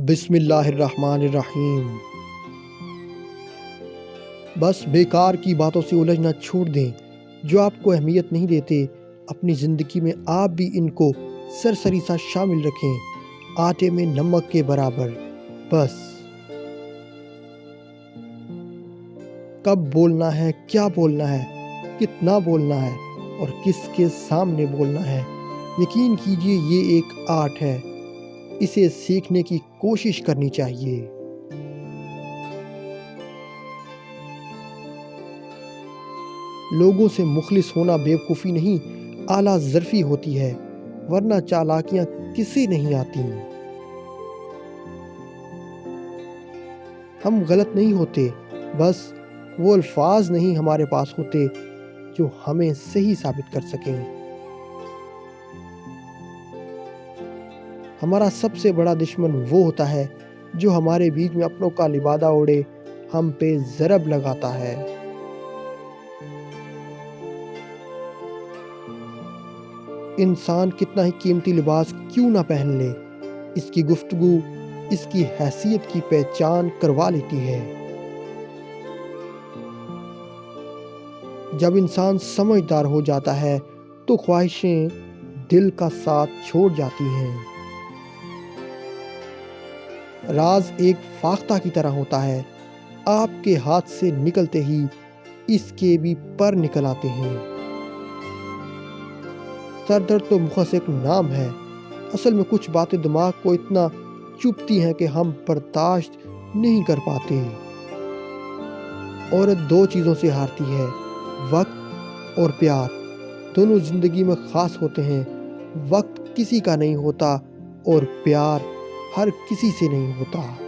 بسم اللہ الرحمن الرحیم۔ بس بیکار کی باتوں سے الجھنا چھوڑ دیں جو آپ کو اہمیت نہیں دیتے۔ اپنی زندگی میں آپ بھی ان کو سرسری سا شامل رکھیں، آٹے میں نمک کے برابر۔ بس کب بولنا ہے، کیا بولنا ہے، کتنا بولنا ہے اور کس کے سامنے بولنا ہے، یقین کیجئے یہ ایک آرٹ ہے۔ اسے سیکھنے کی کوشش کرنی چاہیے۔ لوگوں سے مخلص ہونا بیوقوفی نہیں، اعلیٰ ظرفی ہوتی ہے، ورنہ چالاکیاں کسی نہیں آتی۔ ہم غلط نہیں ہوتے، بس وہ الفاظ نہیں ہمارے پاس ہوتے جو ہمیں صحیح ثابت کر سکیں۔ ہمارا سب سے بڑا دشمن وہ ہوتا ہے جو ہمارے بیچ میں اپنوں کا لبادہ اوڑھے، ہم پہ ضرب لگاتا ہے۔ انسان کتنا ہی قیمتی لباس کیوں نہ پہن لے، اس کی گفتگو اس کی حیثیت کی پہچان کروا لیتی ہے۔ جب انسان سمجھدار ہو جاتا ہے تو خواہشیں دل کا ساتھ چھوڑ جاتی ہیں۔ راز ایک فاختہ کی طرح ہوتا ہے، آپ کے ہاتھ سے نکلتے ہی اس کے بھی پر نکل آتے ہیں۔ سر درد تو مخص ایک نام ہے، اصل میں کچھ باتیں دماغ کو اتنا چبھتی ہیں کہ ہم برداشت نہیں کر پاتے۔ عورت دو چیزوں سے ہارتی ہے، وقت اور پیار۔ دونوں زندگی میں خاص ہوتے ہیں۔ وقت کسی کا نہیں ہوتا اور پیار ہر کسی سے نہیں ہوتا۔